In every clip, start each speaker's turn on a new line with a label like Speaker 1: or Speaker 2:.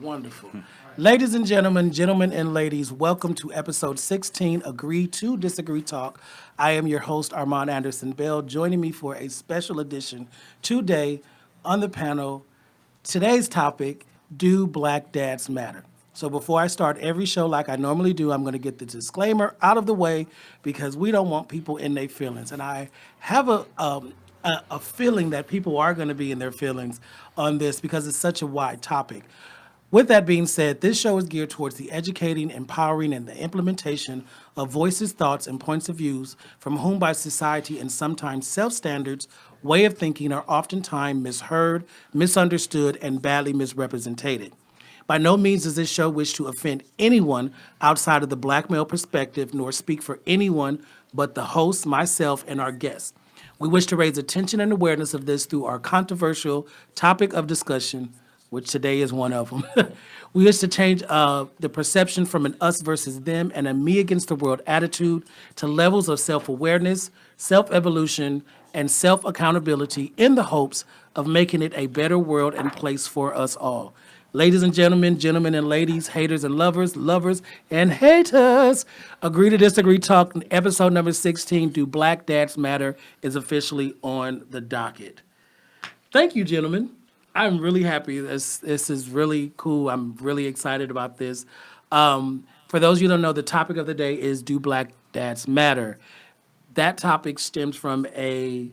Speaker 1: Wonderful. Ladies and gentlemen and ladies, welcome to episode 16, Agree to Disagree Talk. I am your host, Armond Anderson Bell. Joining me for a special edition today on the panel, today's topic, do black dads matter? So before I start every show like I normally do, I'm going to get the disclaimer out of the way because we don't want people in their feelings. And I have a feeling that people are going to be in their feelings on this because it's such a wide topic. With that being said, this show is geared towards the educating, empowering, and the implementation of voices, thoughts, and points of views from whom by society and sometimes self-standards, way of thinking are oftentimes misheard, misunderstood, and badly misrepresented. By no means does this show wish to offend anyone outside of the black male perspective, nor speak for anyone but the host, myself, and our guests. We wish to raise attention and awareness of this through our controversial topic of discussion, which today is one of them. We wish to change the perception from an us versus them and a me against the world attitude to levels of self-awareness, self-evolution, and self-accountability in the hopes of making it a better world and place for us all. Ladies and gentlemen and ladies, haters and lovers and haters, Agree to Disagree Talk, episode number 16, Do Black Dads Matter, is officially on the docket. Thank you, gentlemen. I'm really happy. This is really cool. I'm really excited about this. For those of you who don't know, the topic of the day is Do Black Dads Matter? That topic stems from a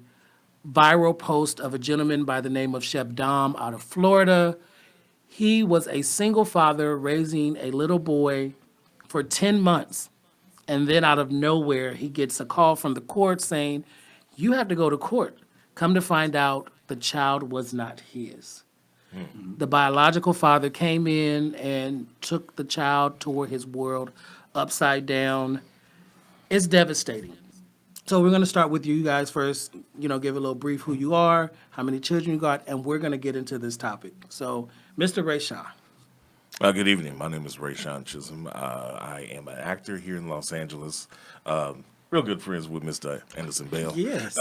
Speaker 1: viral post of a gentleman by the name of Chef Dom out of Florida. He was a single father raising a little boy for 10 months. And then out of nowhere, he gets a call from the court saying, you have to go to court. Come to find out, the child was not his. Mm-hmm. The biological father came in and took the child, tore his world upside down. It's devastating. So we're going to start with you guys first, give a little brief who you are, how many children you got, and we're going to get into this topic. So, Mr. Rayshawn.
Speaker 2: Good evening. My name is Rayshawn Chism. I am an actor here in Los Angeles. Real good friends with Mr. Anderson Bell.
Speaker 1: Yes.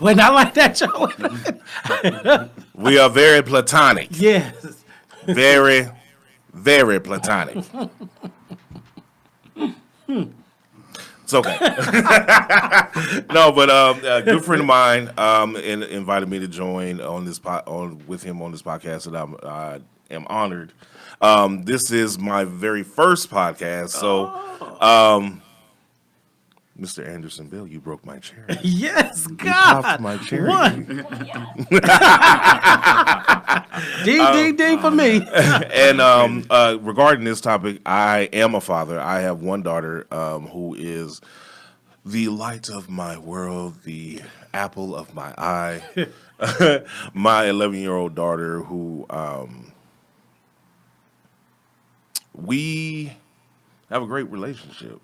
Speaker 1: Well, not like that, Joe.
Speaker 2: We are very platonic.
Speaker 1: Yes.
Speaker 2: Very, very platonic. It's okay. No, but a good friend of mine invited me to join on this with him on this podcast, and I am honored. This is my very first podcast, so. Mr. Anderson Bell, you broke my chair.
Speaker 1: Yes,
Speaker 2: you
Speaker 1: God.
Speaker 2: Popped my chair.
Speaker 1: One. D for me.
Speaker 2: And regarding this topic, I am a father. I have one daughter who is the light of my world, the apple of my eye. My 11-year-old daughter who we have a great relationship.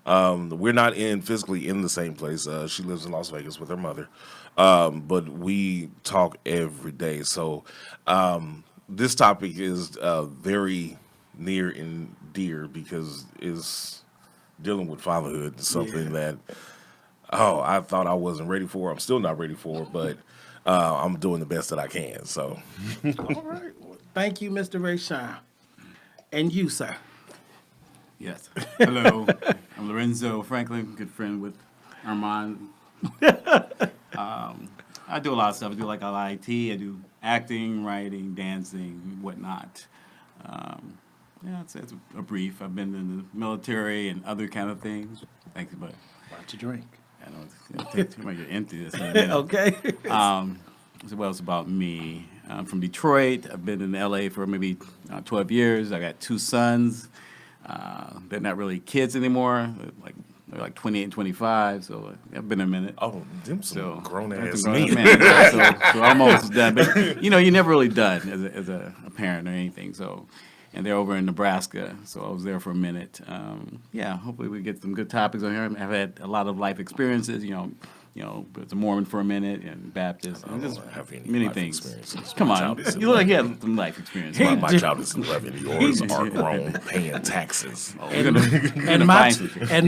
Speaker 2: We're not physically in the same place. She lives in Las Vegas with her mother, but we talk every day. So this topic is very near and dear because it's dealing with fatherhood. Something that I thought I wasn't ready for. I'm still not ready for, but I'm doing the best that I can. So,
Speaker 1: all right. Thank you, Mr. Rayshawn, and you, sir.
Speaker 3: Yes. Hello. I'm Lorenzo Franklin, good friend with Armond. I do a lot of stuff. I do like a lot of IT. I do acting, writing, dancing, whatnot. It's a brief. I've been in the military and other kind of things. Thank you, but
Speaker 1: Watch your drink.
Speaker 3: I know it might get empty this minute.
Speaker 1: Okay.
Speaker 3: So it's about me. I'm from Detroit. I've been in LA for maybe 12 years. I got 2 sons. They're not really kids anymore. They're like 28 and 25, so I've been a minute.
Speaker 2: Oh, them some grown-ass
Speaker 3: men.
Speaker 2: men.
Speaker 3: So almost done. But, you're never really done as a parent or anything. So, and they're over in Nebraska, so I was there for a minute. Hopefully we get some good topics on here. I've had a lot of life experiences, as a Mormon for a minute and Baptist. And just many things. Come on. You look like you have some life experience.
Speaker 2: My child is 11. Yours are grown, paying taxes.
Speaker 1: And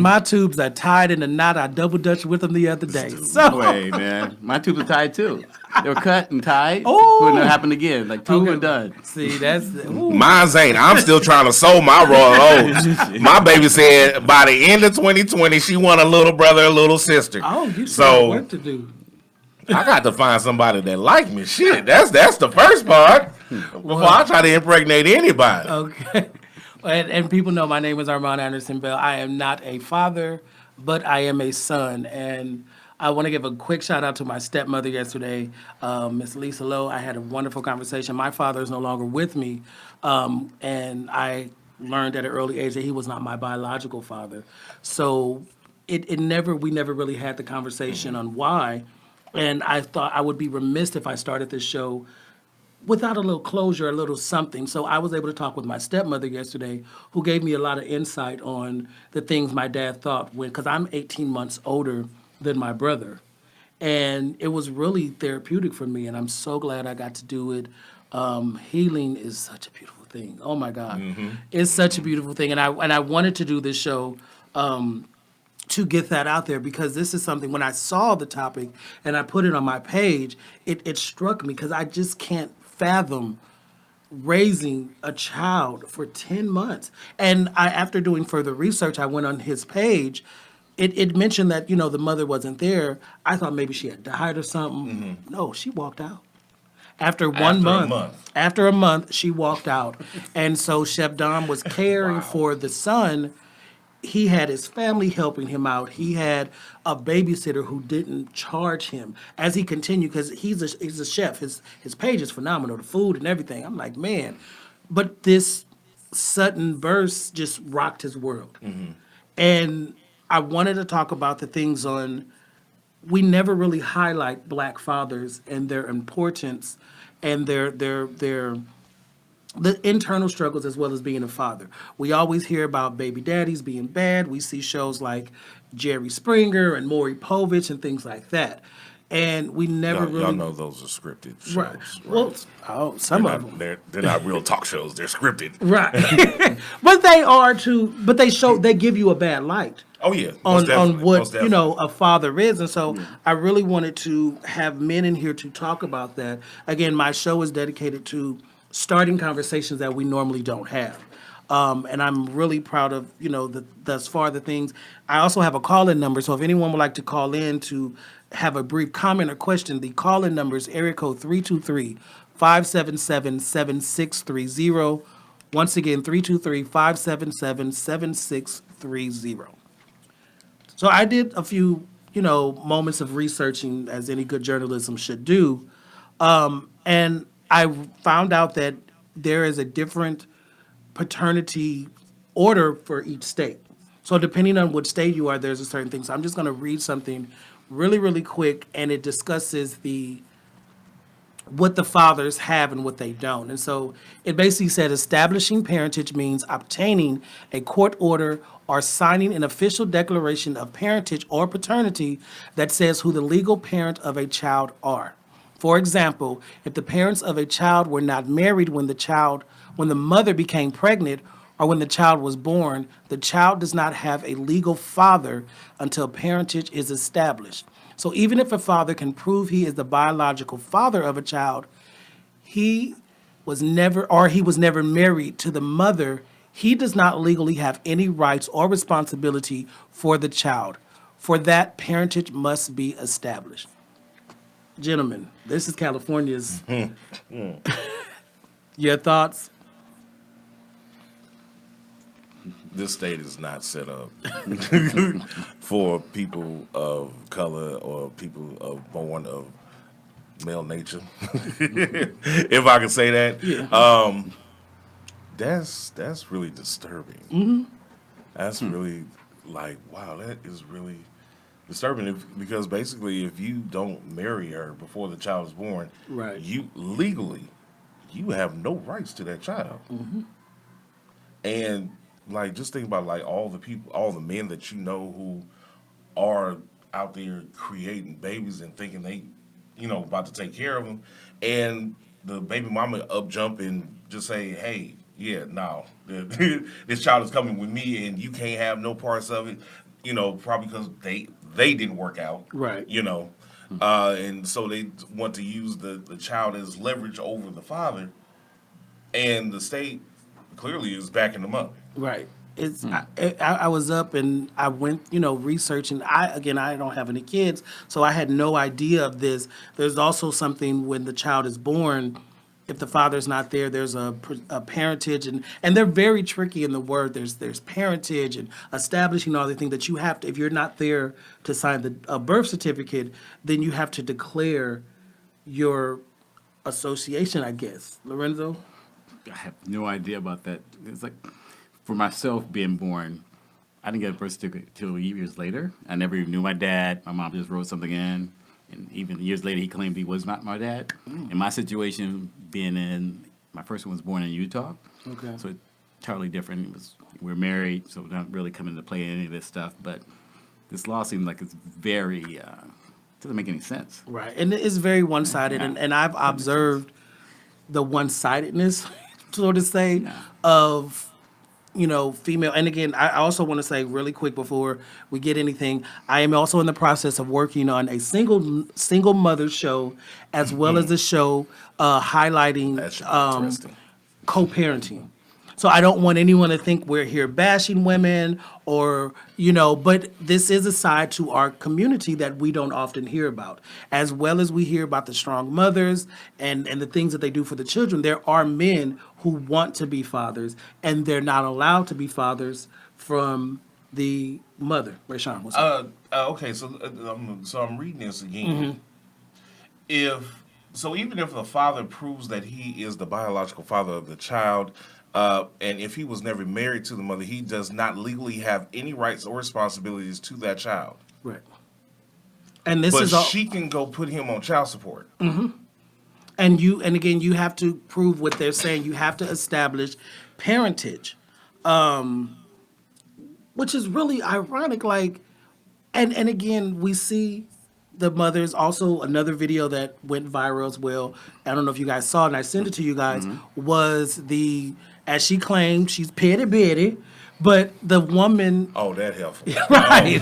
Speaker 1: my tubes are tied in a knot. I double dutched with them the other day. So
Speaker 3: way, man. My tubes are tied too. They were cut and tied.
Speaker 1: Oh.
Speaker 3: Wouldn't have happened again. Like two and done.
Speaker 1: See, that's ooh.
Speaker 2: Mine's ain't. I'm still trying to sow my royal oats. My baby said by the end of 2020, she want a little brother, a little sister.
Speaker 1: Oh, you still got work to do.
Speaker 2: I got to find somebody that like me. Shit, that's the first part. Before I try to impregnate anybody.
Speaker 1: Okay. And people know my name is Armond Anderson Bell. I am not a father, but I am a son. And I want to give a quick shout out to my stepmother yesterday, Miss Lisa Lowe. I had a wonderful conversation. My father is no longer with me, and I learned at an early age that he was not my biological father. So we never really had the conversation on why. And I thought I would be remiss if I started this show without a little closure, a little something. So I was able to talk with my stepmother yesterday, who gave me a lot of insight on the things my dad thought because I'm 18 months older than my brother. And it was really therapeutic for me, and I'm so glad I got to do it. Healing is such a beautiful thing. Oh my God. It's such a beautiful thing. And I wanted to do this show to get that out there, because this is something, when I saw the topic and I put it on my page, it struck me, because I just can't fathom raising a child for 10 months. And after doing further research, I went on his page. It mentioned that, the mother wasn't there. I thought maybe she had died or something. No, she walked out. After a month, she walked out. And so Chef Dom was caring for the son. He had his family helping him out. He had a babysitter who didn't charge him as he continued, because he's a chef. His page is phenomenal, the food and everything. I'm like, man. But this sudden burst just rocked his world. And I wanted to talk about the things we never really highlight Black fathers and their importance and the internal struggles, as well as being a father. We always hear about baby daddies being bad. We see shows like Jerry Springer and Maury Povich and things like that. And we never
Speaker 2: y'all know those are scripted shows.
Speaker 1: Right. Well, some of them.
Speaker 2: They're not real talk shows. They're scripted.
Speaker 1: Right. But they are too, but they give you a bad light.
Speaker 2: Oh, yeah.
Speaker 1: On what, a father is. And so I really wanted to have men in here to talk about that. Again, my show is dedicated to starting conversations that we normally don't have. And I'm really proud of, thus far the things. I also have a call-in number, so if anyone would like to call in to have a brief comment or question, the call-in number is area code 323-577-7630. Once again, 323-577-7630. So I did a few, moments of researching, as any good journalism should do. And I found out that there is a different paternity order for each state. So depending on what state you are, there's a certain thing. So I'm just going to read something really, really quick, and it discusses what the fathers have and what they don't. And so it basically said establishing parentage means obtaining a court order or signing an official declaration of parentage or paternity that says who the legal parent of a child are. For example, if the parents of a child were not married when the mother became pregnant or when the child was born, the child does not have a legal father until parentage is established. So even if a father can prove he is the biological father of a child, he was never married to the mother, he does not legally have any rights or responsibility for the child. For that, parentage must be established. Gentlemen, this is California's. Your thoughts?
Speaker 2: This state is not set up for people of color or people born of male nature, if I can say that. Yeah. That's really disturbing. That's really wow, that is really disturbing, because basically if you don't marry her before the child is born,
Speaker 1: right,
Speaker 2: you legally have no rights to that child. And just think about all the men that who are out there creating babies and thinking they about to take care of them, and the baby mama up jump and just say, hey, yeah, no, this child is coming with me and you can't have no parts of it, probably because they didn't work out,
Speaker 1: right,
Speaker 2: and so they want to use the child as leverage over the father, and the state clearly is backing them up.
Speaker 1: Right. I was up and I went, researching. I don't have any kids, so I had no idea of this. There's also something when the child is born, if the father's not there, there's a parentage, and they're very tricky in the word. There's parentage and establishing all the things that you have to. If you're not there to sign a birth certificate, then you have to declare your association, I guess. Lorenzo?
Speaker 3: I have no idea about that. It's like, for myself being born, I didn't get a birth certificate until years later. I never even knew my dad. My mom just wrote something in, and even years later, he claimed he was not my dad. In my situation, my first one was born in Utah,
Speaker 1: Okay.
Speaker 3: so it's totally different. We were married, so not really coming into play in any of this stuff. But this law seems like it's very doesn't make any sense.
Speaker 1: Right. And it's very one-sided,
Speaker 3: Yeah.
Speaker 1: and I've observed the one-sidedness, so to say,
Speaker 3: Yeah.
Speaker 1: of female. And again, I also want to say really quick before we get anything, I am also in the process of working on a single mother show, as well as a show highlighting
Speaker 2: That's interesting.
Speaker 1: co-parenting. So I don't want anyone to think we're here bashing women but this is a side to our community that we don't often hear about. As well as we hear about the strong mothers and the things that they do for the children, there are men who want to be fathers, and they're not allowed to be fathers from the mother. Rayshawn, what's up?
Speaker 2: Okay, so I'm reading this again. Even if the father proves that he is the biological father of the child, and if he was never married to the mother, he does not legally have any rights or responsibilities to that child.
Speaker 1: Right. And this
Speaker 2: But
Speaker 1: is all.
Speaker 2: she can go put him on child support.
Speaker 1: And again, you have to prove what they're saying. You have to establish parentage, which is really ironic. And again, we see the mothers. Also, another video that went viral as well. I don't know if you guys saw it, and I sent it to you guys. Was as she claimed, she's petty Betty, but the woman.
Speaker 2: Oh, that helpful.
Speaker 1: Right.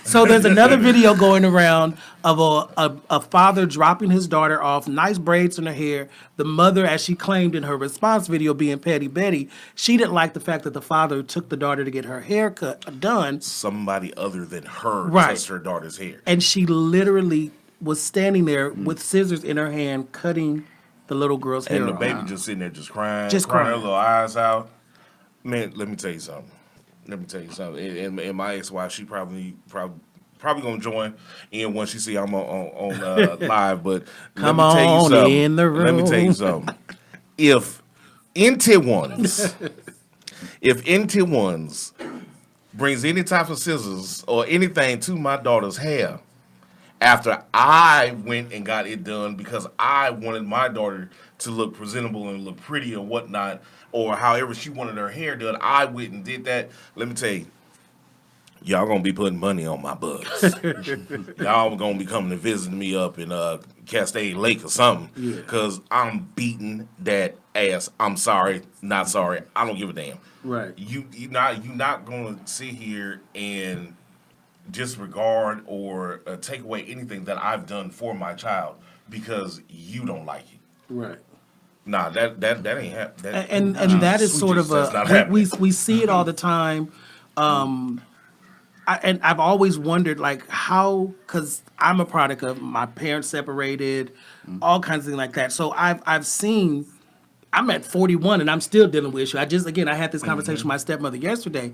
Speaker 1: So there's another video going around of a father dropping his daughter off, nice braids in her hair. The mother, as she claimed in her response video, being petty Betty, she didn't like the fact that the father took the daughter to get her hair done.
Speaker 2: Somebody other than her
Speaker 1: Right.
Speaker 2: touched her daughter's hair.
Speaker 1: And she literally was standing there with scissors in her hand, cutting the little girl's hair
Speaker 2: And the
Speaker 1: off.
Speaker 2: baby just sitting there just crying.
Speaker 1: Just
Speaker 2: crying
Speaker 1: crying.
Speaker 2: her little eyes out. Man, let me tell you something. And my ex-wife, she probably gonna join in once she see I'm on live. But
Speaker 1: Come
Speaker 2: let me tell you
Speaker 1: on
Speaker 2: something.
Speaker 1: in the
Speaker 2: Let me tell you
Speaker 1: room.
Speaker 2: something. If NT Ones brings any type of scissors or anything to my daughter's hair, after I went and got it done because I wanted my daughter to look presentable and look pretty or whatnot, or however she wanted her hair done, I went and did that. Let me tell you, y'all gonna be putting money on my bugs. Y'all gonna be coming and visiting me up in Castaic Lake or something, because I'm beating that ass. I'm sorry, not sorry. I don't give a damn.
Speaker 1: Right.
Speaker 2: You're not gonna sit here and disregard or take away anything that I've done for my child because you don't like it.
Speaker 1: Right.
Speaker 2: Nah, that ain't happening.
Speaker 1: And that is sort of
Speaker 2: that's not
Speaker 1: we
Speaker 2: happening.
Speaker 1: see it all the time. I've always wondered how, because I'm a product of my parents separated, all kinds of things like that. So I've seen. I'm at 41 and I'm still dealing with issues. I had this conversation with my stepmother yesterday.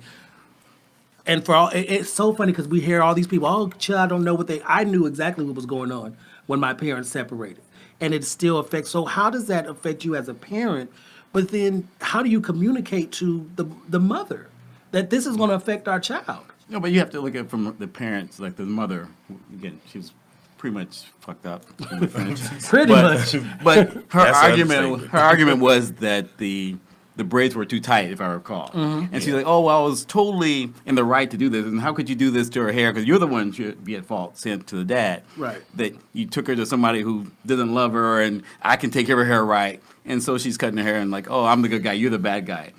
Speaker 1: And it's so funny because we hear all these people, oh, child, I don't know I knew exactly what was going on when my parents separated. And it still affects. So how does that affect you as a parent? But then how do you communicate to the mother that this is going to affect our child?
Speaker 3: No, but you have to look at it from the parents, like the mother. Again, she was pretty much fucked up.
Speaker 1: Pretty much.
Speaker 3: But her
Speaker 2: That's
Speaker 3: argument,
Speaker 2: understatement.
Speaker 3: was that the braids were too tight, if I recall. And she's like, "Oh, well, I was totally in the right to do this. And how could you do this to her hair? Because you're the one who should be at fault, sent to the dad.
Speaker 1: Right.
Speaker 3: That you took her to somebody who doesn't love her, and I can take care of her hair right. And so she's cutting her hair and like, oh, I'm the good guy, you're the bad guy."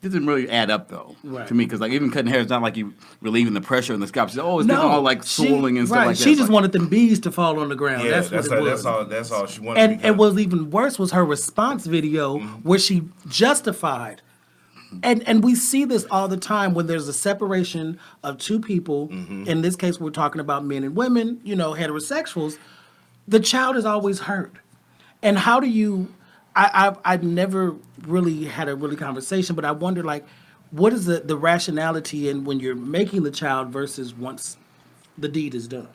Speaker 3: doesn't really add up though
Speaker 1: Right.
Speaker 3: to me because like even cutting hair is not like you relieving the pressure in the scalp. She's it's getting all like swollen and stuff
Speaker 1: right.
Speaker 3: like that.
Speaker 1: She
Speaker 3: It's
Speaker 1: just
Speaker 3: like,
Speaker 1: wanted them bees to fall on the ground.
Speaker 2: Yeah,
Speaker 1: That's what it was.
Speaker 2: that's all she wanted.
Speaker 1: And it was even worse was her response video where she justified. And we see this all the time when there's a separation of two people. In this case, we're talking about men and women, heterosexuals. The child is always hurt. And how do you? I've never really had a really conversation, but I wonder like, what is the rationality in when you're making the child versus once the deed is done?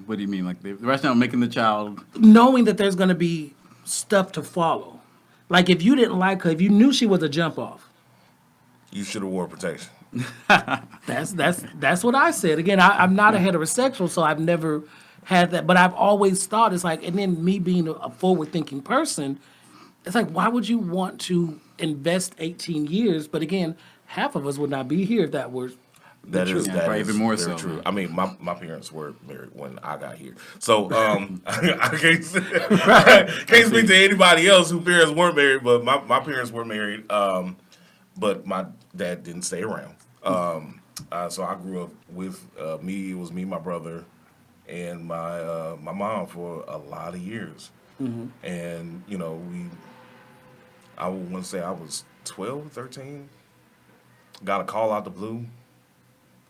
Speaker 3: what do you mean? Like the rationale of making the child?
Speaker 1: Knowing that there's going to be stuff to follow. Like if you didn't like her, if you knew she was a jump off,
Speaker 2: You should have wore protection.
Speaker 1: that's what I said. Again, I'm not a heterosexual, so I've never had that. But I've always thought it's like, and then me being a forward thinking person, it's like, why would you want to invest 18 years? But again, half of us would not be here if that were
Speaker 2: That is
Speaker 3: Yeah,
Speaker 2: that
Speaker 3: probably
Speaker 2: is
Speaker 3: even more
Speaker 2: very
Speaker 3: so.
Speaker 2: true. I mean, my parents were married when I got here, so I can't can't speak to anybody else whose parents weren't married. But my parents were married, but my dad didn't stay around. So I grew up with me. It was me, my brother, and my mom for a lot of years. And I would want to say I was 12, 13. Got a call out the blue.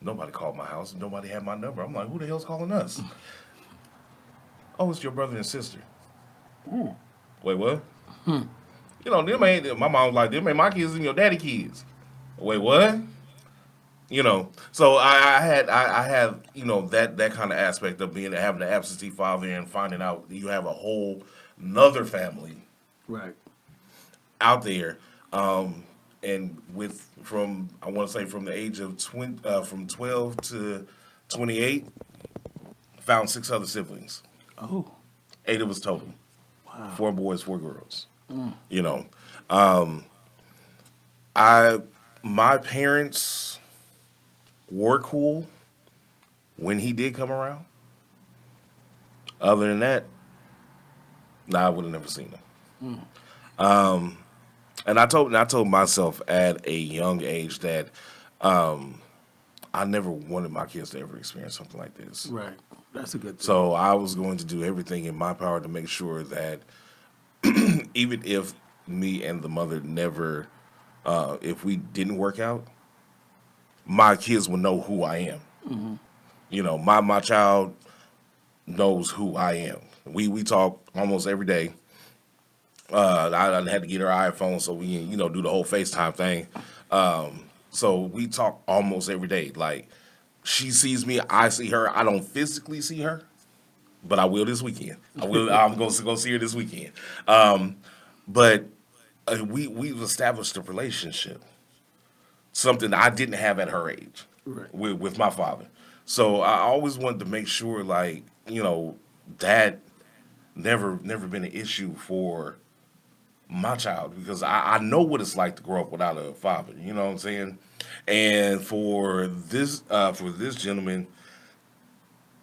Speaker 2: Nobody called my house. Nobody had my number. I'm like, who the hell's calling us? Oh, it's your brother and sister. Wait, what? Them ain't, my mom was like, them ain't my kids and your daddy kids. Wait, what? So I had that kind of aspect of having an absentee father and finding out you have a whole another family
Speaker 1: right.
Speaker 2: out there. And from the age of from 12 to 28, found 6 other siblings.
Speaker 1: Oh,
Speaker 2: 8 of us total. Wow. 4 boys, 4 girls. My parents were cool when he did come around. Other than that, I would have never seen him. And I told myself at a young age that I never wanted my kids to ever experience something like this.
Speaker 1: right. That's a good thing.
Speaker 2: So I was going to do everything in my power to make sure that even if me and the mother never, if we didn't work out, my kids will know who I am. My child knows who I am. We talk almost every day. I had to get her iPhone so we can, do the whole FaceTime thing. So we talk almost every day. Like, she sees me, I see her. I don't physically see her, but I will this weekend. I'm going to go see her this weekend. But we've established a relationship, something I didn't have at her age with my father. So I always wanted to make sure, like, that never been an issue for my child, because I know what it's like to grow up without a father. You know what I'm saying? And for this gentleman,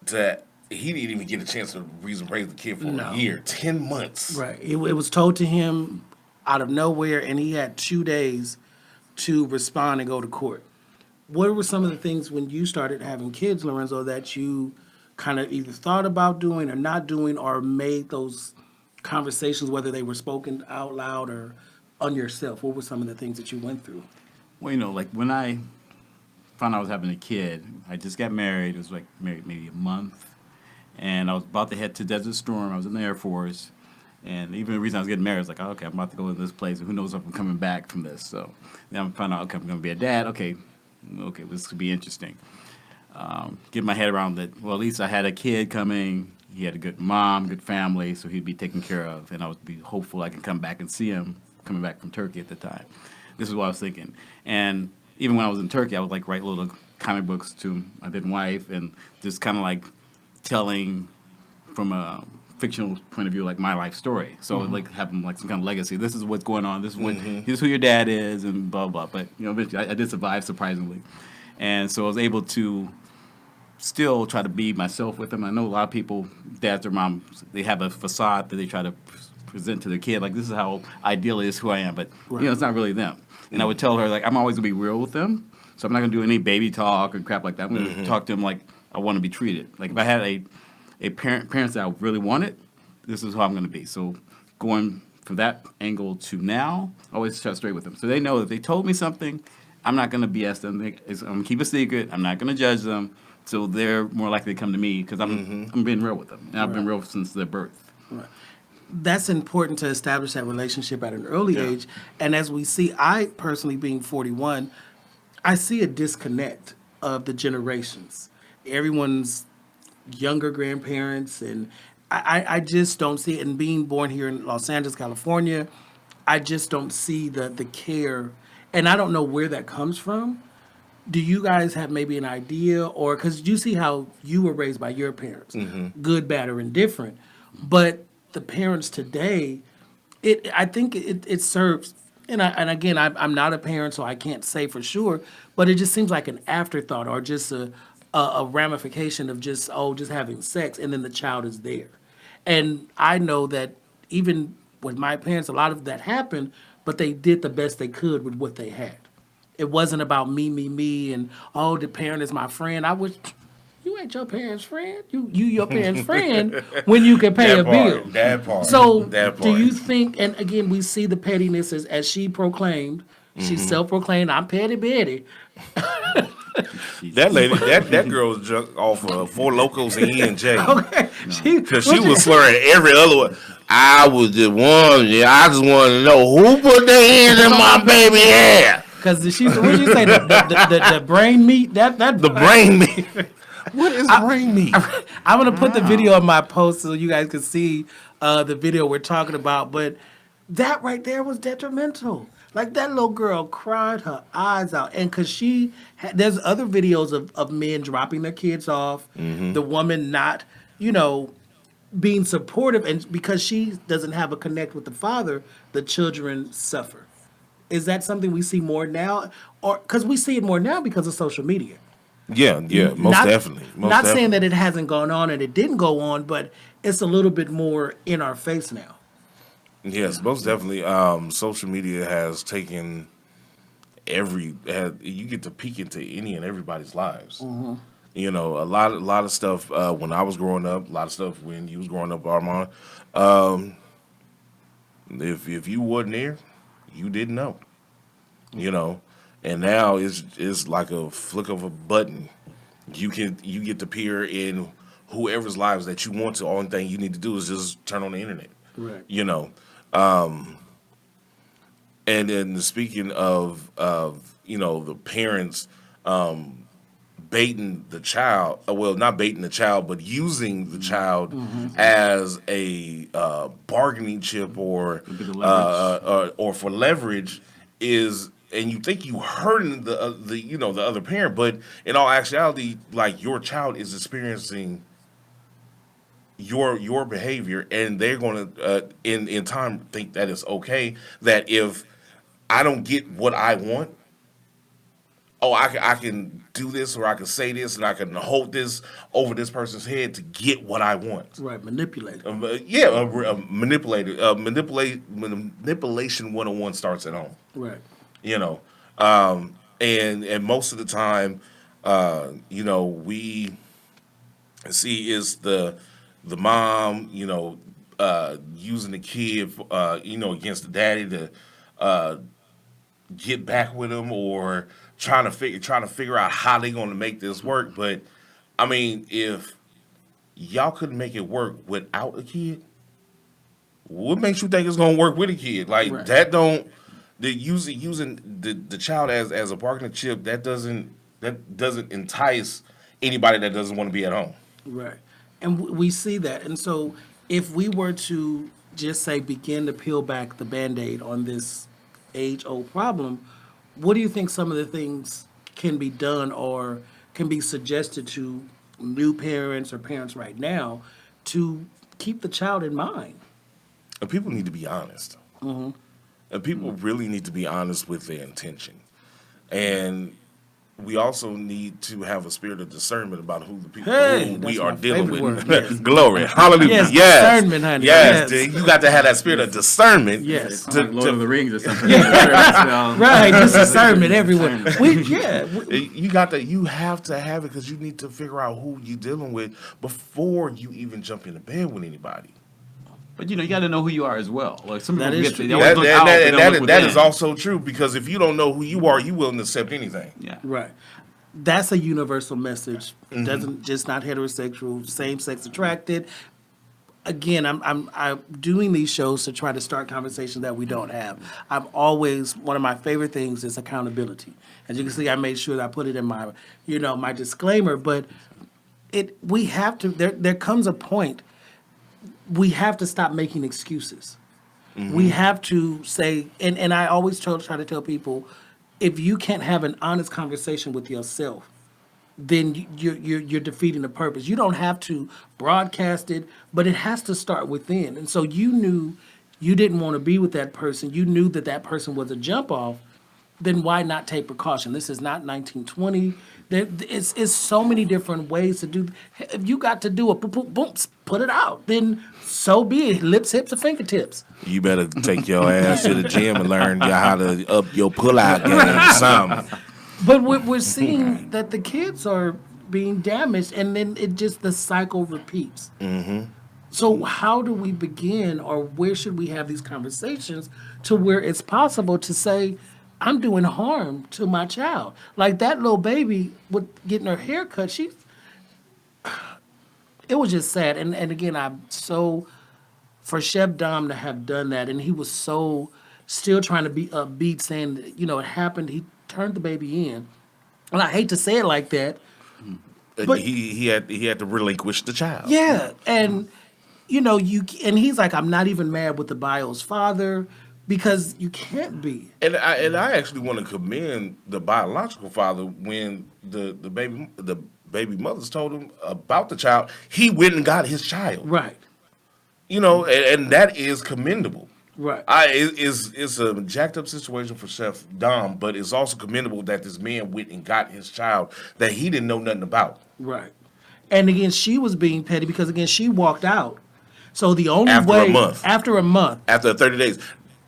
Speaker 2: he didn't even get a chance to raise the kid for a year, 10 months.
Speaker 1: Right. It was told to him out of nowhere, and he had 2 days to respond and go to court. What were some of the things when you started having kids, Lorenzo, that you kind of either thought about doing or not doing, or made those conversations, whether they were spoken out loud or on yourself? What were some of the things that you went through?
Speaker 3: Well, like when I found out I was having a kid, I just got married. It was like married maybe a month, and I was about to head to Desert Storm. I was in the Air Force, and even the reason I was getting married was like, okay, I'm about to go to this place, and who knows if I'm coming back from this. So then I found out, okay, I'm going to be a dad. Okay, this could be interesting. Get my head around that. Well, at least I had a kid coming. He had a good mom, good family, so he'd be taken care of, and I would be hopeful I can come back and see him coming back from Turkey at the time. This is what I was thinking. And even when I was in Turkey, I would like write little comic books to my then wife, and just kind of like telling from a fictional point of view, like my life story. So like having like some kind of legacy. This is what's going on. This is what this is who your dad is, and blah blah. But eventually I did survive, surprisingly, and so I was able to still try to be myself with them. I know a lot of people, dads or moms, they have a facade that they try to present to the kid, like, this is how ideally is who I am, but it's not really them. And I would tell her, like, I'm always gonna be real with them, so I'm not gonna do any baby talk or crap like that. I'm gonna talk to them like I want to be treated. Like, if I had parents that I really wanted, this is how I'm gonna be. So going from that angle to now, I always shut straight with them, so they know that if they told me something, I'm not gonna BS them. I'm gonna keep a secret. I'm not gonna judge them. So they're more likely to come to me because I'm being real with them, and I've been real since their birth.
Speaker 1: Right. That's important to establish that relationship at an early age. And as we see, I personally being 41, I see a disconnect of the generations. Everyone's younger grandparents, and I just don't see it. And being born here in Los Angeles, California, I just don't see the care. And I don't know where that comes from. Do you guys have maybe an idea, or because you see how you were raised by your parents, good, bad, or indifferent, but the parents today, I think it serves, and again, I'm not a parent, so I can't say for sure, but it just seems like an afterthought or just a ramification of just having sex, and then the child is there. And I know that even with my parents, a lot of that happened, but they did the best they could with what they had. It wasn't about me, and the parent is my friend. You ain't your parents' friend. You your parents' friend when you can pay a bill.
Speaker 2: That part.
Speaker 1: So
Speaker 2: that part.
Speaker 1: do you think? And again, we see the pettiness as she proclaimed. She self-proclaimed, "I'm petty Betty."
Speaker 2: That lady, that girl was drunk off of Four Locos and E&J.
Speaker 1: Okay,
Speaker 2: Because she was slurring every other one. I was the one. I just wanted to know who put their hands in my baby hair.
Speaker 1: Because what did you say? The brain meat.
Speaker 2: The brain meat. What is brain meat?
Speaker 1: I'm gonna put the video on my post so you guys can see the video we're talking about. But that right there was detrimental. Like, that little girl cried her eyes out, and because there's other videos of men dropping their kids off, the woman not, being supportive, and because she doesn't have a connect with the father, the children suffer. Is that something we see more now, or because we see it more now because of social media?
Speaker 2: Yeah, most definitely.
Speaker 1: Not saying that it hasn't gone on and it didn't go on, but it's a little bit more in our face now.
Speaker 2: Yes, most definitely. Social media has taken you get to peek into any and everybody's lives. A lot of stuff when I was growing up, a lot of stuff when you was growing up, Armand. If you wasn't there, you didn't know. And now it's like a flick of a button. You get to peer in whoever's lives that you want to. Only thing you need to do is just turn on the internet.
Speaker 1: Right.
Speaker 2: And then speaking of the parents baiting the child, not baiting the child, but using the child as a bargaining chip or for leverage is, and you think you hurting the other parent, but in all actuality, like, your child is experiencing your behavior, and they're going to in time think that it's okay, that if I don't get what I want, I can do this, or I can say this, and I can hold this over this person's head to get what I want.
Speaker 1: Right, manipulate.
Speaker 2: Manipulation 101 starts at home.
Speaker 1: Right.
Speaker 2: And most of the time, we see is the mom, using the kid, against the daddy to get back with him, or trying to figure out how they're going to make this work. But I mean, if y'all couldn't make it work without a kid, what makes you think it's going to work with a kid? Like,
Speaker 1: right.
Speaker 2: That don't. Using the child as a bargaining chip, that doesn't entice anybody that doesn't want to be at home.
Speaker 1: Right. And we see that. And so if we were to just say begin to peel back the Band-Aid on this age-old problem, what do you think some of the things can be done or can be suggested to new parents or parents right now to keep the child in mind?
Speaker 2: And people need to be honest. And people really need to be honest with their intention. And we also need to have a spirit of discernment about who the people
Speaker 1: Hey,
Speaker 2: who
Speaker 1: that's
Speaker 2: we are
Speaker 1: my
Speaker 2: dealing
Speaker 1: favorite
Speaker 2: with.
Speaker 1: word, yes.
Speaker 2: Glory, hallelujah.
Speaker 1: Yes,
Speaker 2: Yes,
Speaker 1: discernment, honey.
Speaker 2: Yes,
Speaker 1: Yes.
Speaker 2: you got to have that spirit of discernment.
Speaker 1: Yes.
Speaker 3: Like Lord of the Rings or something.
Speaker 1: Right, just discernment everywhere.
Speaker 2: You have to have it because you need to figure out who you're dealing with before you even jump into bed with anybody.
Speaker 3: But you got to know who you are as well. Like some
Speaker 1: That
Speaker 3: people
Speaker 1: is
Speaker 3: get
Speaker 1: true.
Speaker 3: they always look out, but they don't look
Speaker 2: That
Speaker 3: within.
Speaker 2: is also true because if you don't know who you are, you willing to accept anything.
Speaker 3: Yeah.
Speaker 1: Right. That's a universal message. Doesn't just not heterosexual, same sex attracted. Again, I'm doing these shows to try to start conversations that we don't have. I'm always one of my favorite things is accountability. As you can see, I made sure that I put it in my my disclaimer. But we have to. There comes a point. We have to stop making excuses. We have to say, and I always try to tell people, if you can't have an honest conversation with yourself, then you're defeating the purpose. You don't have to broadcast it, but it has to start within. And so you knew you didn't want to be with that person. You knew that person was a jump off. Then why not take precaution? This is not 1920. It's so many different ways to do. If you got to do a boom, put it out. Then so be it. Lips, hips, or fingertips.
Speaker 2: You better take your ass to the gym and learn how to up your pull-out game or something.
Speaker 1: But we're seeing that the kids are being damaged, and then the cycle repeats. So how do we begin, or where should we have these conversations to where it's possible to say, I'm doing harm to my child? Like that little baby with getting her hair cut, it was just sad. And again, I'm so, for Chef Dom to have done that, and he was so still trying to be upbeat, saying that, it happened, he turned the baby in. And I hate to say it like that, but
Speaker 2: he had to relinquish the child.
Speaker 1: yeah, and and he's like, I'm not even mad with the bio's father because you can't be.
Speaker 2: And I actually want to commend the biological father when the baby mothers told him about the child. He went and got his child.
Speaker 1: Right.
Speaker 2: And that is commendable.
Speaker 1: Right.
Speaker 2: It's a jacked up situation for Chef Dom, but it's also commendable that this man went and got his child that he didn't know nothing about.
Speaker 1: Right. And again, she was being petty because again, she walked out. So the only
Speaker 2: After
Speaker 1: way
Speaker 2: a month. After 30 days.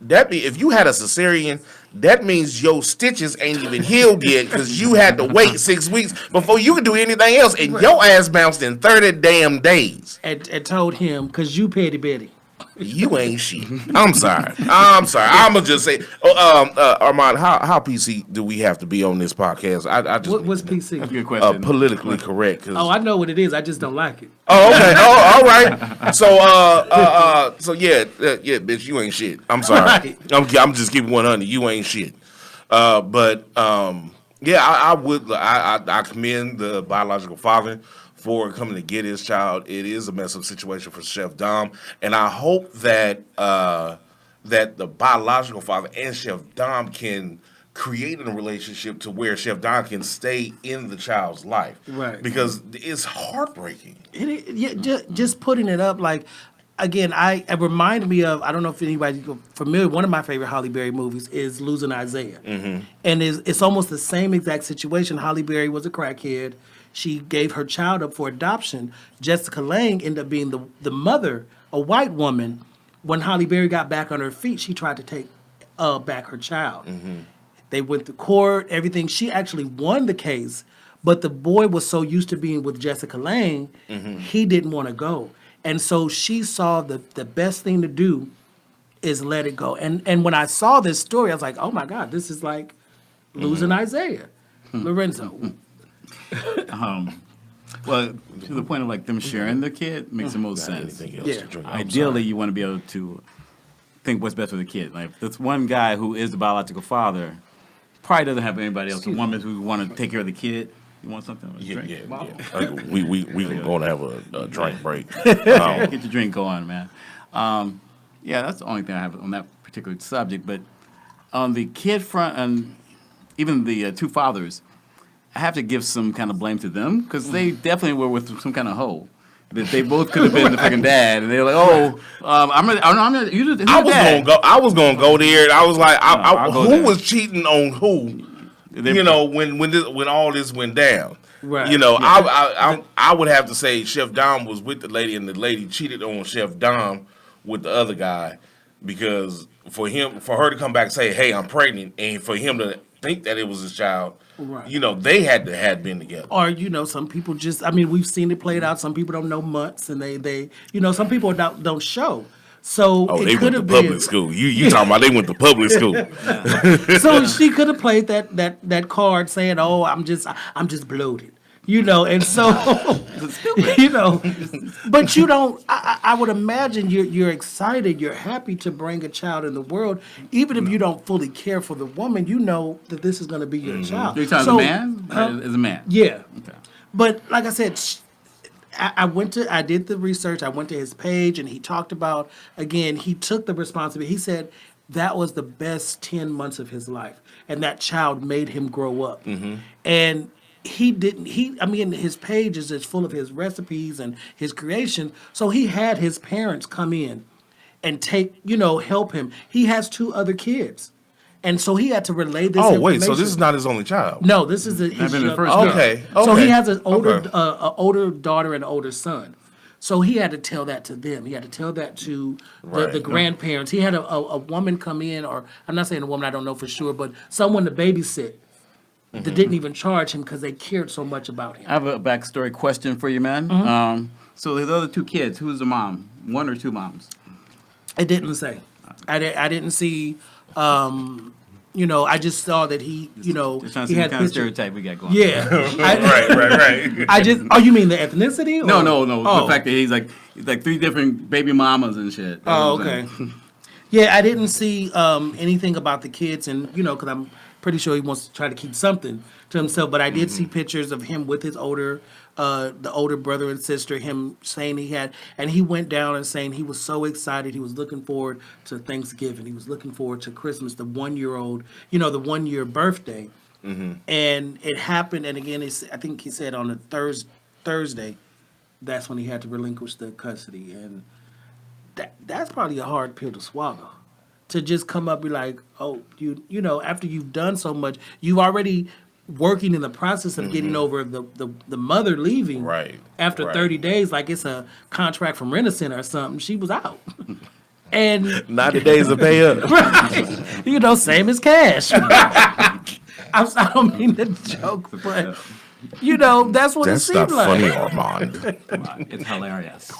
Speaker 2: If you had a cesarean, that means your stitches ain't even healed yet because you had to wait 6 weeks before you could do anything else, and your ass bounced in 30 damn days.
Speaker 1: And told him, because you petty Betty.
Speaker 2: You ain't shit. I'm sorry. I'm gonna just say, Armond, how PC do we have to be on this podcast?
Speaker 1: What's PC?
Speaker 3: That's a good question.
Speaker 2: Politically correct.
Speaker 1: Oh, I know what it is. I just don't like it.
Speaker 2: Oh, okay. Oh, all right. So yeah, bitch, you ain't shit. I'm sorry.
Speaker 1: Right.
Speaker 2: I'm just keeping 100. You ain't shit. I commend the biological father for coming to get his child. It is a mess up situation for Chef Dom, and I hope that that the biological father and Chef Dom can create a relationship to where Chef Dom can stay in the child's life.
Speaker 1: Right.
Speaker 2: Because it's heartbreaking.
Speaker 1: Just putting it up, like, again, it reminded me of, I don't know if anybody's familiar, one of my favorite Halle Berry movies is Losing Isaiah. And it's almost the same exact situation. Halle Berry was a crackhead. She gave her child up for adoption. Jessica Lange ended up being the mother, a white woman. When Halle Berry got back on her feet, she tried to take back her child. They went to court, everything. She actually won the case, but the boy was so used to being with Jessica Lange, he didn't want to go. And so she saw the best thing to do is let it go. And when I saw this story, I was like, oh my God, this is like Losing Isaiah. Lorenzo.
Speaker 3: Well, to the point of like them sharing the kid makes the most sense.
Speaker 1: Yeah.
Speaker 3: Ideally, you want to be able to think what's best for the kid. Like this one guy who is the biological father probably doesn't have anybody else. A woman who want to take care of the kid. You want something?
Speaker 2: Yeah.
Speaker 3: Drink?
Speaker 2: We going to have a drink break.
Speaker 3: Get your drink going, man. That's the only thing I have on that particular subject. But on the kid front, and even the two fathers, I have to give some kind of blame to them because they definitely were with some kind of hoe. That they both could have been the fucking dad, and they were like, I'm not. I
Speaker 2: was gonna go there, and I was like, who was cheating on who? you know, when all this went down.
Speaker 1: Right.
Speaker 2: You know,
Speaker 3: Yeah.
Speaker 2: I would have to say Chef Dom was with the lady, and the lady cheated on Chef Dom with the other guy, because for her to come back and say, "Hey, I'm pregnant," and for him to think that it was his child,
Speaker 1: Right.
Speaker 2: you know, they had been together.
Speaker 1: Or, some people just, I mean, we've seen it played out. Some people don't know months, and they some people don't show. So
Speaker 2: Oh,
Speaker 1: it
Speaker 2: they
Speaker 1: could
Speaker 2: went to
Speaker 1: have been.
Speaker 2: public school. You talking about they went to public school?
Speaker 1: So she could have played that card saying, "Oh, I'm just bloated," and so But you don't. I would imagine you're excited, you're happy to bring a child in the world, even if you don't fully care for the woman. You know that this is going to be your child.
Speaker 3: You're talking
Speaker 1: So,
Speaker 3: a man? As a man?
Speaker 1: Yeah.
Speaker 3: Okay.
Speaker 1: But like I said, I did the research. I went to his page, and he talked about, again, he took the responsibility. He said that was the best 10 months of his life, and that child made him grow up. And his page is just full of his recipes and his creations. So he had his parents come in and help him. He has 2 other kids. And so he had to relay this
Speaker 2: Oh
Speaker 1: information.
Speaker 2: wait, so this is not his only child?
Speaker 1: No, this is his
Speaker 3: been the
Speaker 1: young-
Speaker 3: first
Speaker 1: yeah.
Speaker 2: Okay,
Speaker 1: So
Speaker 2: okay,
Speaker 1: he has an older
Speaker 2: okay.
Speaker 1: older daughter and an older son. So he had to tell that to them. He had to tell that to
Speaker 2: Right.
Speaker 1: the grandparents. He had a woman come in, or I'm not saying a woman, I don't know for sure, but someone to babysit that didn't even charge him because they cared so much about him.
Speaker 3: I have a backstory question for you, man. So the other 2 kids, who's the mom? 1 or 2 moms?
Speaker 1: It didn't say. I didn't see. I just saw that he,
Speaker 3: Just trying to
Speaker 1: he
Speaker 3: see what
Speaker 1: had
Speaker 3: kind of
Speaker 1: pictures.
Speaker 3: stereotype we got going.
Speaker 1: Yeah.
Speaker 2: Right.
Speaker 1: I just. Oh, you mean the ethnicity?
Speaker 3: No.
Speaker 1: Oh.
Speaker 3: The fact that he's like 3 different baby mamas and shit.
Speaker 1: Oh,
Speaker 3: That's what I'm
Speaker 1: okay.
Speaker 3: saying.
Speaker 1: Yeah, I didn't see anything about the kids, and because I'm pretty sure he wants to try to keep something to himself. But I did see pictures of him with his the older brother and sister. Him saying and he went down and saying he was so excited. He was looking forward to Thanksgiving. He was looking forward to Christmas. The 1-year-old, the 1-year birthday, and it happened. And again, I think he said on a Thursday, that's when he had to relinquish the custody and. That's probably a hard pill to swallow. To just come up and be like, oh, after you've done so much, you've already working in the process of getting over the mother leaving.
Speaker 2: Right.
Speaker 1: After
Speaker 2: Right.
Speaker 1: 30 days, like it's a contract from Rent-A-Center or something. She was out. And
Speaker 2: 90 days to pay up.
Speaker 1: right, same as cash. I don't mean to joke, but that's what it
Speaker 2: That's
Speaker 1: seemed
Speaker 2: not
Speaker 1: like.
Speaker 2: funny, Armand.
Speaker 3: Come on, it's hilarious.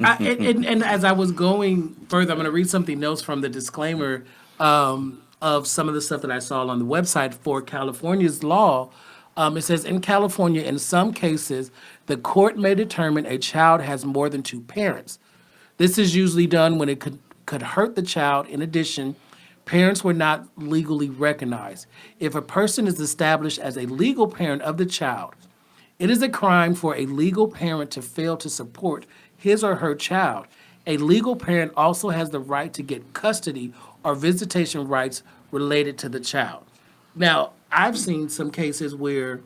Speaker 1: And as I was going further, I'm going to read something else from the disclaimer of some of the stuff that I saw on the website for California's law. It says, in California, in some cases, the court may determine a child has more than 2 parents. This is usually done when it could hurt the child. In addition, parents were not legally recognized. If a person is established as a legal parent of the child, it is a crime for a legal parent to fail to support his or her child. A legal parent also has the right to get custody or visitation rights related to the child. Now, I've seen some cases where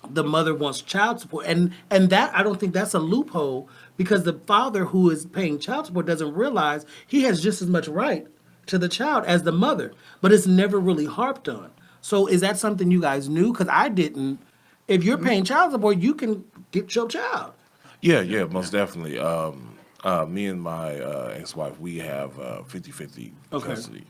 Speaker 1: the mother wants child support, and that I don't think that's a loophole, because the father who is paying child support doesn't realize he has just as much right to the child as the mother, but it's never really harped on. So is that something you guys knew? Because I didn't. If you're paying child support, you can get your child.
Speaker 2: Yeah, most definitely. Me and my ex-wife, we have 50-50
Speaker 1: Okay.
Speaker 2: custody.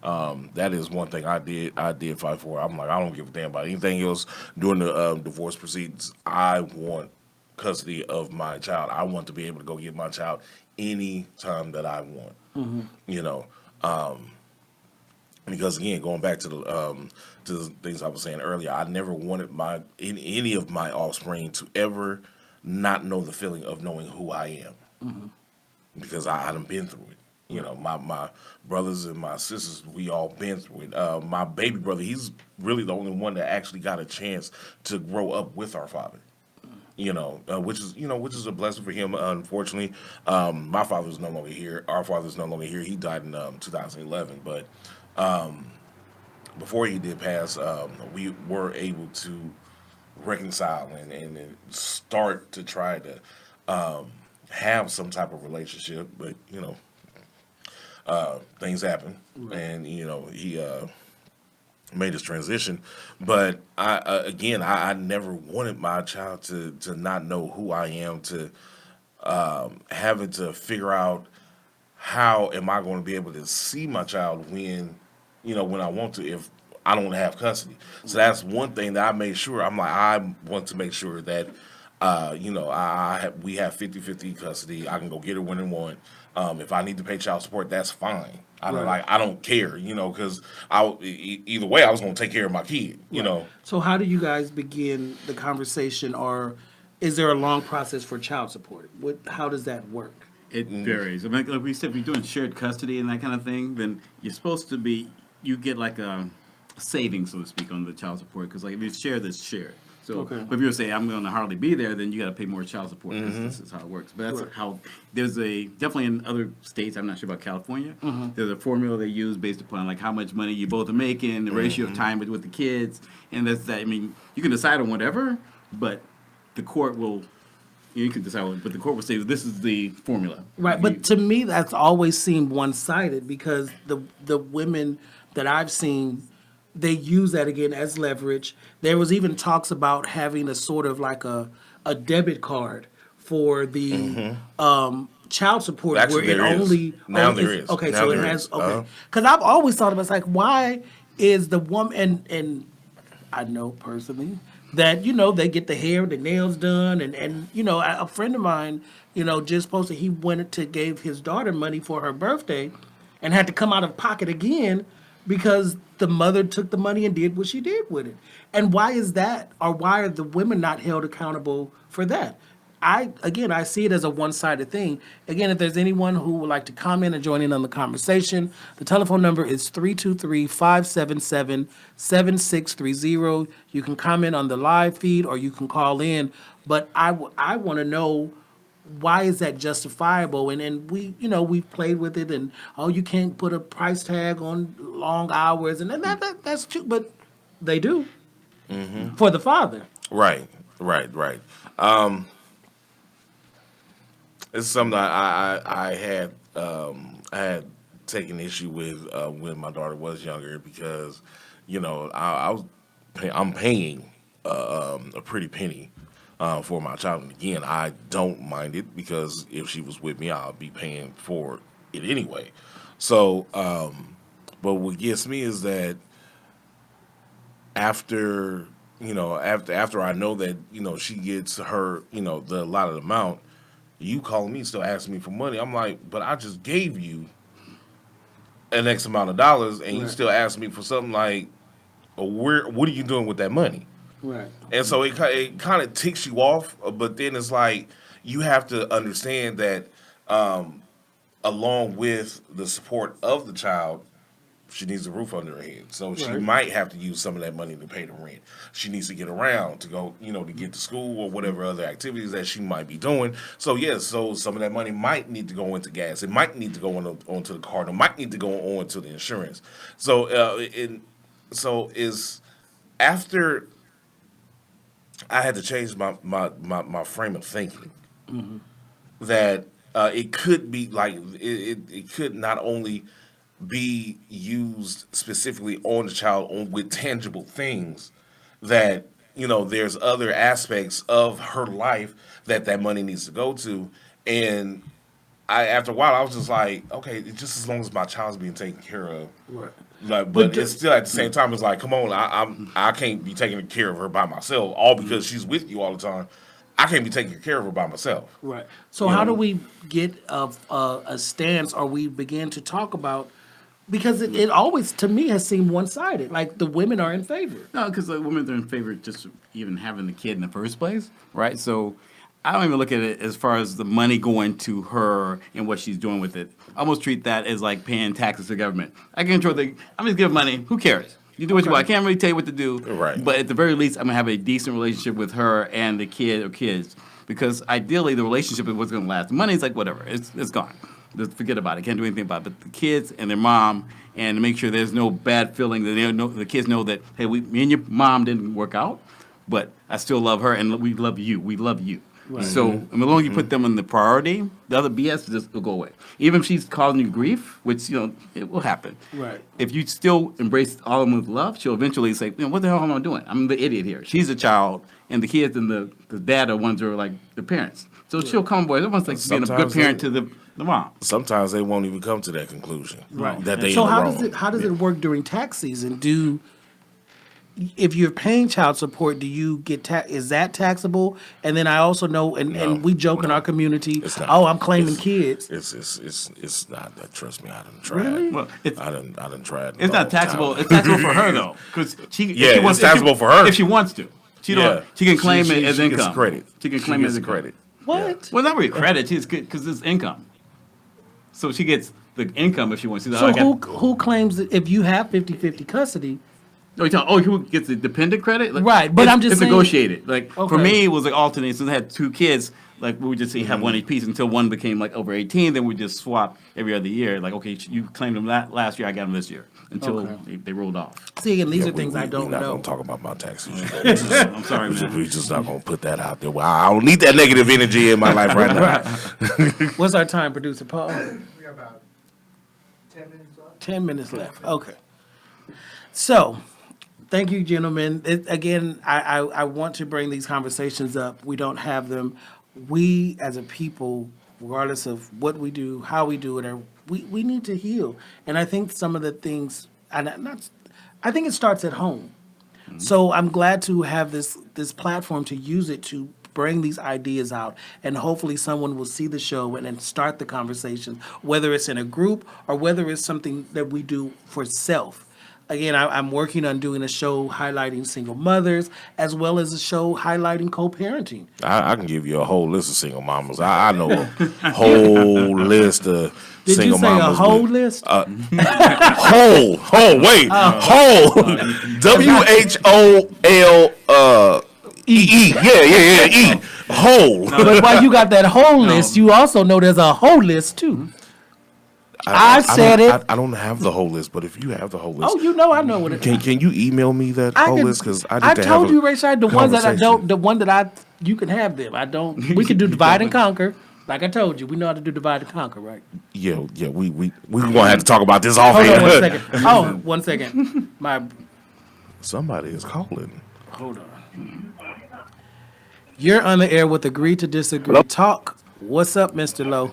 Speaker 2: That is one thing I did fight for. I'm like, I don't give a damn about anything else during the divorce proceedings. I want custody of my child. I want to be able to go get my child any time that I want. Because again, going back to the things I was saying earlier, I never wanted any of my offspring to ever not know the feeling of knowing who I am, because I hadn't been through it. My brothers and my sisters, we all been through it. My baby brother, he's really the only one that actually got a chance to grow up with our father. Which is a blessing for him. Unfortunately, my father's no longer here. Our father's no longer here. He died in 2011. But before he did pass, we were able to reconcile and start to try to have some type of relationship. But things happen, and he made this transition. But I never wanted my child to not know who I am, to having to figure out how am I going to be able to see my child when I want to, if I don't have custody. So that's one thing that I made sure. I'm like, I want to make sure that, we have 50-50 custody. I can go get her when I want. If I need to pay child support, that's fine. I don't care, because either way, I was going to take care of my kid, you know.
Speaker 1: So how do you guys begin the conversation, or is there a long process for child support? How does that work?
Speaker 3: It varies. I mean, like we said, if you're doing shared custody and that kind of thing, then you're supposed to you get like a savings, so to speak, on the child support. Because like if you share, that's shared. So but if you're saying I'm going to hardly be there, then you got to pay more child support. This is how it works. But that's how there's definitely in other states. I'm not sure about California. There's a formula they use based upon like how much money you both are making, the ratio of time with the kids, and that's that. I mean, you can decide on whatever, but the court will. You can decide, but the court will say this is the formula.
Speaker 1: Right, but to me, that's always seemed one-sided because the women that I've seen, they use that again as leverage. There was even talks about having a sort of like a debit card for the child support.
Speaker 2: Actually,
Speaker 1: where it only
Speaker 2: now there is.
Speaker 1: Okay,
Speaker 2: now
Speaker 1: so it
Speaker 2: there
Speaker 1: has
Speaker 2: is.
Speaker 1: because I've always thought about it's like why is the woman and I know personally that they get the hair, the nails done, and a friend of mine just posted he went to gave his daughter money for her birthday, and had to come out of pocket again because the mother took the money and did what she did with it. And why is that, or why are the women not held accountable for that? I see it as a one-sided thing. Again, if there's anyone who would like to comment and join in on the conversation, the telephone number is 323-577-7630. You can comment on the live feed or you can call in. But I want to know, why is that justifiable? And we, we've played with it, and you can't put a price tag on long hours, and that's true, but they do for the father.
Speaker 2: Right. It's something I had taken issue with when my daughter was younger because, I'm paying a pretty penny for my child. And again, I don't mind it because if she was with me, I'll be paying for it anyway. So, but what gets me is that after I know that she gets her the allotted amount. You calling me, still asking me for money. I'm like, but I just gave you an X amount of dollars, and you still ask me for something like, what are you doing with that money?
Speaker 1: Right.
Speaker 2: And so it kind of ticks you off, but then it's like you have to understand that along with the support of the child, she needs a roof under her head. So she might have to use some of that money to pay the rent. She needs to get around to go, to get to school or whatever other activities that she might be doing. So, so some of that money might need to go into gas. It might need to go onto the car. It might need to go on to the insurance. So, is after I had to change my frame of thinking that it could be like, it could not only be used specifically on the child with tangible things, that there's other aspects of her life that money needs to go to. And after a while I was just like, okay, just as long as my child's being taken care of, but it's still at the same time it's like, come on, I can't be taking care of her by myself, all because she's with you all the time. I can't be taking care of her by myself.
Speaker 1: Right. So how do we get a stance, or we begin to talk about, because it always, to me, has seemed one-sided. Like the women are in favor.
Speaker 3: No, because the women are in favor of just even having the kid in the first place, right? So I don't even look at it as far as the money going to her and what she's doing with it. I almost treat that as like paying taxes to the government. I can control I'm just giving money. Who cares? You do what you want. I can't really tell you what to do.
Speaker 2: Right.
Speaker 3: But at the very least, I'm going to have a decent relationship with her and the kid or kids. Because ideally, the relationship is what's going to last. The money's like, whatever. It's gone. Just forget about it. Can't do anything about it. But the kids and their mom, and to make sure there's no bad feeling, that the kids know that, hey, me and your mom didn't work out, but I still love her, and we love you. We love you. So as long as you put them in the priority, the other BS just will go away. Even if she's causing you grief, which it will happen.
Speaker 1: Right.
Speaker 3: If you still embrace all of them with love, she'll eventually say, "What the hell am I doing? I'm the idiot here." She's a child, and the kids and the dad are ones who are like the parents. So she'll come, boy. Everyone's like being a good parent to the mom.
Speaker 2: Sometimes they won't even come to that conclusion.
Speaker 1: Right.
Speaker 2: That they
Speaker 1: So
Speaker 2: in the
Speaker 1: how
Speaker 2: wrong.
Speaker 1: does it work during tax season? If you're paying child support, do you get is that taxable? And then I also know, and we joke in our community,
Speaker 2: It's not.
Speaker 1: oh, I'm claiming kids.
Speaker 2: It's not. Trust me, I done tried.
Speaker 1: Really?
Speaker 3: Well,
Speaker 2: I done tried.
Speaker 3: It's not taxable. It's taxable for her though, because
Speaker 2: it's taxable for her
Speaker 3: if she wants to. She can claim it as
Speaker 2: she
Speaker 3: income.
Speaker 2: Gets credit.
Speaker 3: She can claim it as
Speaker 2: credit.
Speaker 1: What?
Speaker 3: Well, not really credit. She's because it's income. So she gets the income if she wants.
Speaker 1: So who claims that if you have 50-50 custody?
Speaker 3: Who gets the dependent credit? Like,
Speaker 1: Right, but I'm just
Speaker 3: it's
Speaker 1: saying-
Speaker 3: negotiated. Like for
Speaker 1: Okay.
Speaker 3: me, it was like alternate. Since I had two kids, like we would just have one each piece until one became like over 18. Then we just swap every other year. Like okay, you claimed them last year, I got them this year until they rolled off.
Speaker 1: See, and these are things I don't
Speaker 2: We're not
Speaker 1: know.
Speaker 2: gonna talk about my taxes.
Speaker 3: I'm sorry, man.
Speaker 2: We're just not gonna put that out there. Well, I don't need that negative energy in my life right now.
Speaker 1: What's our time, producer Paul?
Speaker 4: We got about 10 minutes left.
Speaker 1: 10 minutes left. Okay. So, thank you, gentlemen. Again, I want to bring these conversations up. We don't have them. We, as a people, regardless of what we do, how we do it, we need to heal. And I think some of the things, I think it starts at home. So I'm glad to have this platform to use it to bring these ideas out, and hopefully someone will see the show and then start the conversation, whether it's in a group or whether it's something that we do for self. Again, I'm working on doing a show highlighting single mothers, as well as a show highlighting co-parenting.
Speaker 2: I can give you a whole list of single mamas. I know a whole list of
Speaker 1: Did
Speaker 2: single
Speaker 1: you say
Speaker 2: mamas.
Speaker 1: a whole
Speaker 2: with-
Speaker 1: list?
Speaker 2: Whole. WHOLEE. Yeah. Whole.
Speaker 1: But while you got that whole list, you also know there's a whole list too. I said
Speaker 2: don't-
Speaker 1: it.
Speaker 2: I don't have the whole list, but if you have the whole list,
Speaker 1: Oh, you know I know what it is.
Speaker 2: can you email me that whole list? Because I
Speaker 1: told you, Rayshawn, the ones that I don't, the one that you can have them. I don't. We can do divide and conquer. Like I told you, we know how to do divide and conquer, right?
Speaker 2: Yeah. We gonna have to talk about this off
Speaker 1: Hold on 1
Speaker 2: air.
Speaker 1: second. Oh, 1 second.
Speaker 2: Somebody is calling.
Speaker 1: Hold on. You're on the air with Agree to Disagree Talk. What's up, Mr. Lowe?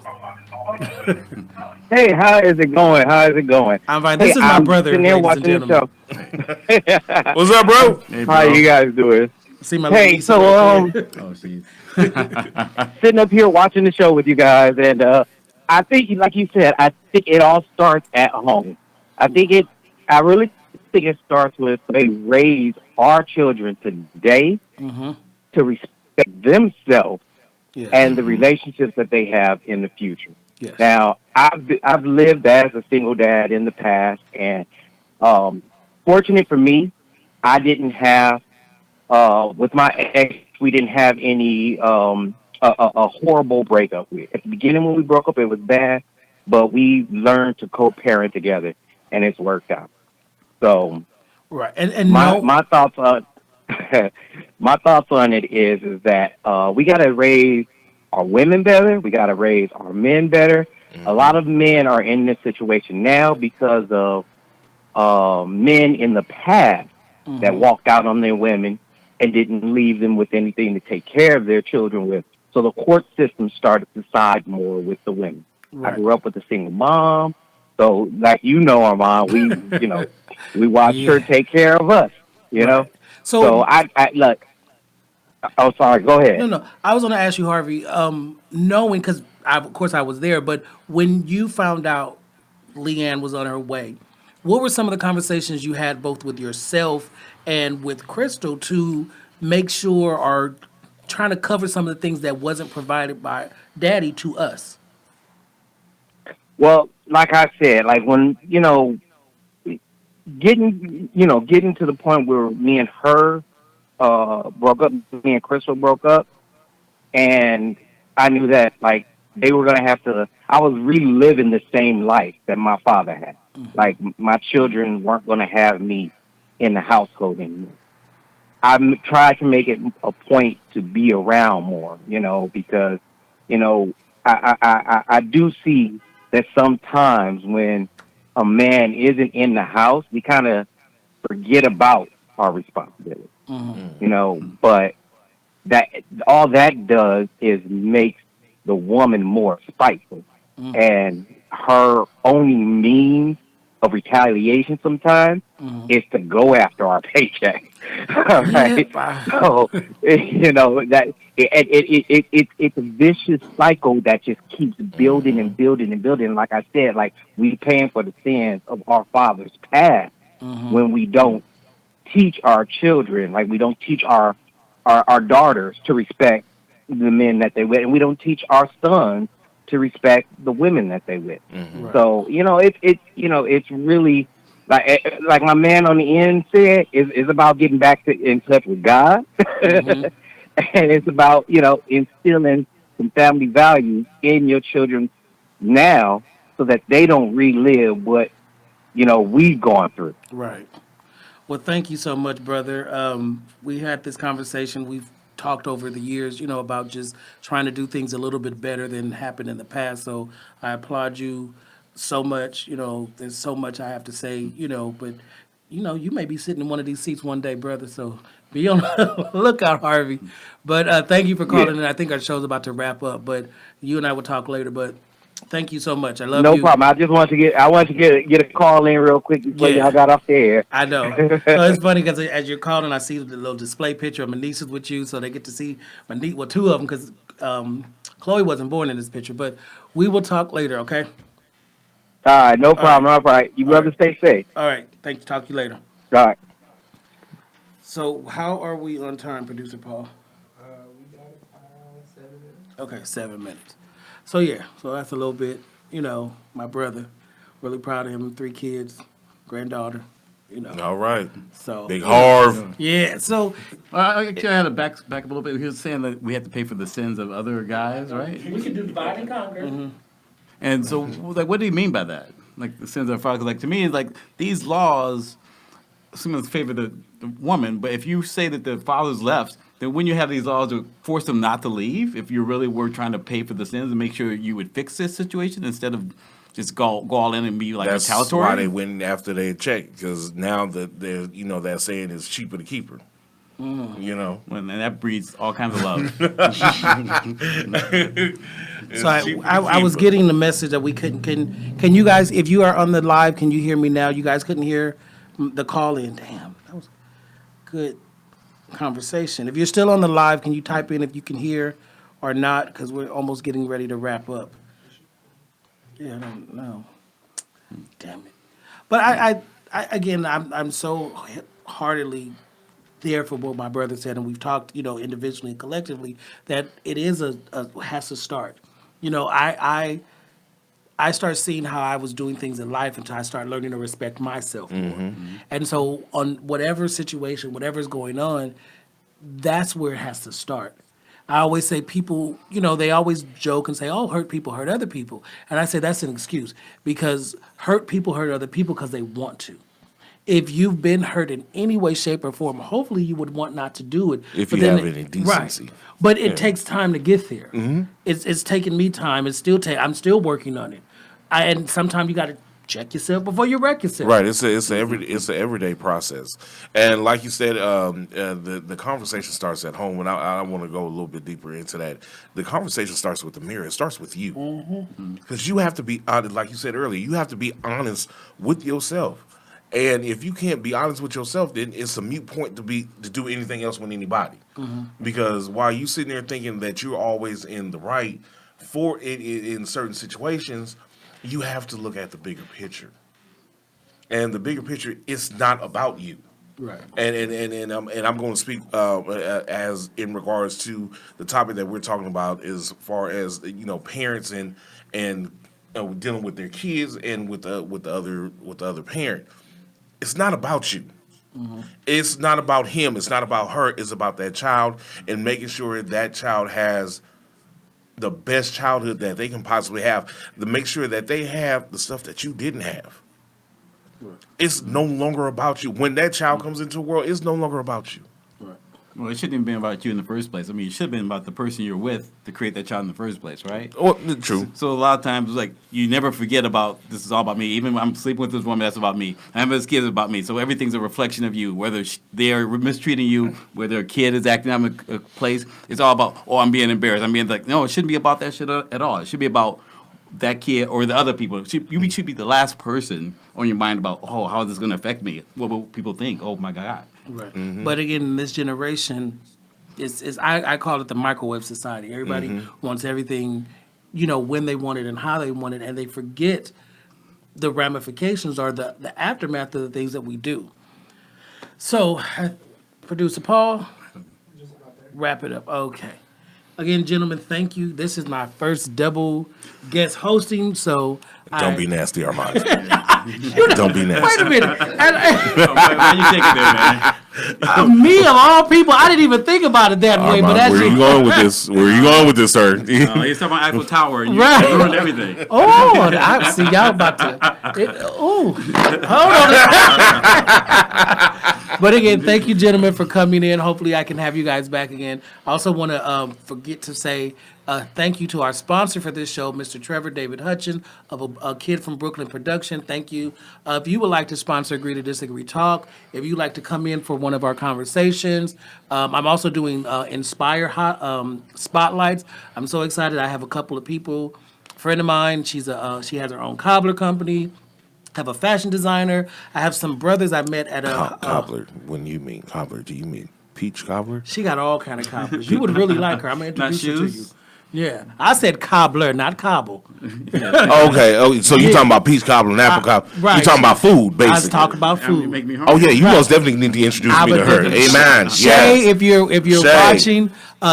Speaker 5: Hey, how is it going?
Speaker 1: I'm fine. This is my
Speaker 5: I'm
Speaker 1: brother,
Speaker 5: sitting here
Speaker 1: ladies and
Speaker 5: watching
Speaker 1: gentlemen.
Speaker 5: the show.
Speaker 2: What's up, bro?
Speaker 3: Hey,
Speaker 5: How you guys doing?
Speaker 1: See my
Speaker 5: Hey,
Speaker 1: Lisa
Speaker 5: so
Speaker 1: right there.
Speaker 3: Oh, see.
Speaker 5: sitting up here watching the show with you guys, and I think, like you said, I think it all starts at home. I really think it starts with they raise our children today to respect themselves
Speaker 1: Yeah.
Speaker 5: and the relationships that they have in the future.
Speaker 1: Yes.
Speaker 5: Now, I've lived as a single dad in the past, and fortunate for me, I didn't have with my ex. We didn't have any a horrible breakup. At the beginning, when we broke up, it was bad, but we learned to co-parent together, and it's worked out. So,
Speaker 1: Right. And
Speaker 5: my thoughts on my thoughts on it is that we got to raise our women better. We got to raise our men better. A lot of men are in this situation now because of men in the past that walked out on their women and didn't leave them with anything to take care of their children with. So the court system started to side more with the women.
Speaker 1: Right.
Speaker 5: I grew up with a single mom. So, like Armand, we watched her take care of us, you know? So I look. Oh, sorry. Go ahead.
Speaker 1: No. I was going to ask you, Harvey, knowing, because of course I was there, but when you found out Leanne was on her way, what were some of the conversations you had both with yourself and with Crystal to make sure, or trying to cover some of the things that wasn't provided by Daddy to us?
Speaker 5: Well, like I said, like when, getting to the point where me and her broke up, me and Crystal broke up, and I knew that, like, they were going to have to, I was reliving the same life that my father had. Like, my children weren't going to have me in the household anymore. I'm trying to make it a point to be around more, because, I do see that sometimes when a man isn't in the house, we kind of forget about our responsibility, but that all that does is makes the woman more spiteful, and her only means of retaliation sometimes is to go after our paycheck. All right. So that it's a vicious cycle that just keeps building and building and building. Like I said, like we paying for the sins of our fathers past when we don't teach our children, like we don't teach our daughters to respect the men that they with, and we don't teach our sons to respect the women that they with.
Speaker 1: Right.
Speaker 5: So it's really like my man on the end said, is about getting back in touch with God, and it's about instilling some family values in your children now, so that they don't relive what we've gone through.
Speaker 1: Right. Well, thank you so much, brother. We had this conversation. We've talked over the years, about just trying to do things a little bit better than happened in the past. So I applaud you so much. There's so much I have to say, but, you may be sitting in one of these seats one day, brother. So be on the lookout, Harvey. But thank you for calling in. I think our show's about to wrap up, but you and I will talk later. But thank you so much. I love you.
Speaker 5: No problem. I want to get a call in real quick before y'all got off the air.
Speaker 1: I know. It's funny because as you're calling, I see the little display picture of my nieces with you, so they get to see my niece. Well, two of them, because Chloe wasn't born in this picture. But we will talk later, okay?
Speaker 5: All right, no problem. All right. You brothers stay safe.
Speaker 1: All right. Thank you. Talk to you later.
Speaker 5: All right.
Speaker 1: So how are we on time, Producer Paul?
Speaker 4: We got 7 minutes.
Speaker 1: Okay, 7 minutes. So yeah, so that's a little bit, my brother. Really proud of him, 3 kids, granddaughter,
Speaker 2: All right.
Speaker 1: So
Speaker 2: Big Harv.
Speaker 1: yeah, so
Speaker 3: I had to back up a little bit. He was saying that we have to pay for the sins of other guys, right?
Speaker 1: we can do divide and conquer.
Speaker 3: And so, like, what do you mean by that? Like, the sins of our father? Like, to me, it's like these laws seem to favor the woman, but if you say that the father's left, then when you have these laws to force them not to leave, if you really were trying to pay for the sins and make sure you would fix this situation instead of just go all in and be like
Speaker 2: That's
Speaker 3: retaliatory.
Speaker 2: why they went after their check, because now that they're, that saying is cheaper to keep her.
Speaker 3: And that breeds all kinds of love.
Speaker 1: So I was getting the message that we couldn't. Can you guys, if you are on the live, can you hear me now? You guys couldn't hear the call in. Damn, that was good conversation. If you're still on the live, can you type in if you can hear or not? Because we're almost getting ready to wrap up. Yeah, I don't know. Damn it. But I again, I'm so heartedly there for what my brother said, and we've talked, individually and collectively, that it is has to start. I start seeing how I was doing things in life until I start learning to respect myself more. And so on whatever situation, whatever's going on, that's where it has to start. I always say people, they always joke and say, oh, hurt people hurt other people. And I say that's an excuse, because hurt people hurt other people because they want to. If you've been hurt in any way, shape, or form, hopefully you would want not to do it.
Speaker 2: If
Speaker 1: But
Speaker 2: you
Speaker 1: then
Speaker 2: have any decency.
Speaker 1: Right. But it takes time to get there. It's taking me time. I'm still working on it. And sometimes you got to check yourself before you wreck yourself.
Speaker 2: Right, it's an everyday process, and like you said, the conversation starts at home. And I want to go a little bit deeper into that. The conversation starts with the mirror. It starts with you, because you have to be honest. Like you said earlier, you have to be honest with yourself. And if you can't be honest with yourself, then it's a moot point to do anything else with anybody. Because while you sitting there thinking that you're always in the right for it in certain situations, you have to look at the bigger picture. And the bigger picture is not about you.
Speaker 1: Right.
Speaker 2: And I'm going to speak as in regards to the topic that we're talking about, as far as parents and dealing with their kids and with the other parent. It's not about you. It's not about him. It's not about her. It's about that child, and making sure that child has the best childhood that they can possibly have, to make sure that they have the stuff that you didn't have. Right. It's no longer about you. When that child comes into the world, it's no longer about you.
Speaker 1: Right.
Speaker 3: Well, it shouldn't have been about you in the first place. I mean, it should have been about the person you're with to create that child in the first place, right?
Speaker 2: Well, true.
Speaker 3: So a lot of times, like, you never forget about this is all about me. Even when I'm sleeping with this woman, that's about me. I have this kid, it's about me. So everything's a reflection of you. Whether they're mistreating you, whether a kid is acting out of a place, it's all about, oh, I'm being embarrassed. I'm being like, no, it shouldn't be about that shit at all. It should be about that kid or the other people. You should be the last person on your mind about, oh, how is this going to affect me? What will people think? Oh, my God.
Speaker 1: Right. But again, in this generation, I call it the microwave society. Everybody wants everything, when they want it and how they want it, and they forget the ramifications or the aftermath of the things that we do. So, Producer Paul, wrap it up. Okay. Again, gentlemen, thank you. This is my first double guest hosting, so
Speaker 2: Don't be nasty, Armand. Don't be nasty.
Speaker 1: Wait a minute.
Speaker 3: Why you taking that,
Speaker 1: Me of all people, I didn't even think about it that way. But
Speaker 2: Armand,
Speaker 1: that's
Speaker 2: where you going with this? Where you going with this, sir?
Speaker 3: He's talking about Eiffel Tower and you
Speaker 1: Right.
Speaker 3: ruined everything.
Speaker 1: Oh, I see y'all about to. Hold on. But again, thank you, gentlemen, for coming in. Hopefully, I can have you guys back again. I also want to forget to say thank you to our sponsor for this show, Mr. Trevor David Hutchins of a Kid from Brooklyn Production. Thank you. If you would like to sponsor Agree to Disagree Talk, if you'd like to come in for one of our conversations, I'm also doing Inspire Spotlights. I'm so excited. I have a couple of people. A friend of mine, she has her own cobbler company. Have a fashion designer. I have some brothers I met at a
Speaker 2: Cobbler. When you mean cobbler, do you mean peach cobbler?
Speaker 1: She got all kind of cobblers. You would really like her. I'm gonna
Speaker 3: Not
Speaker 1: introduce her to you.
Speaker 3: shoes?
Speaker 1: Yeah, I said cobbler, not cobble.
Speaker 2: Okay. Oh, so you talking about peach cobbler and apple cobbler?
Speaker 1: right.
Speaker 2: You talking about food,
Speaker 1: I was
Speaker 2: basically?
Speaker 1: talking about
Speaker 3: You
Speaker 1: food.
Speaker 3: make me hungry.
Speaker 2: Oh yeah, you
Speaker 1: Right.
Speaker 2: most definitely need to introduce
Speaker 1: I
Speaker 2: me
Speaker 1: would
Speaker 2: to her.
Speaker 1: definitely-
Speaker 2: Amen.
Speaker 1: Shay,
Speaker 2: Yes.
Speaker 1: if you're
Speaker 2: Shay.
Speaker 1: watching,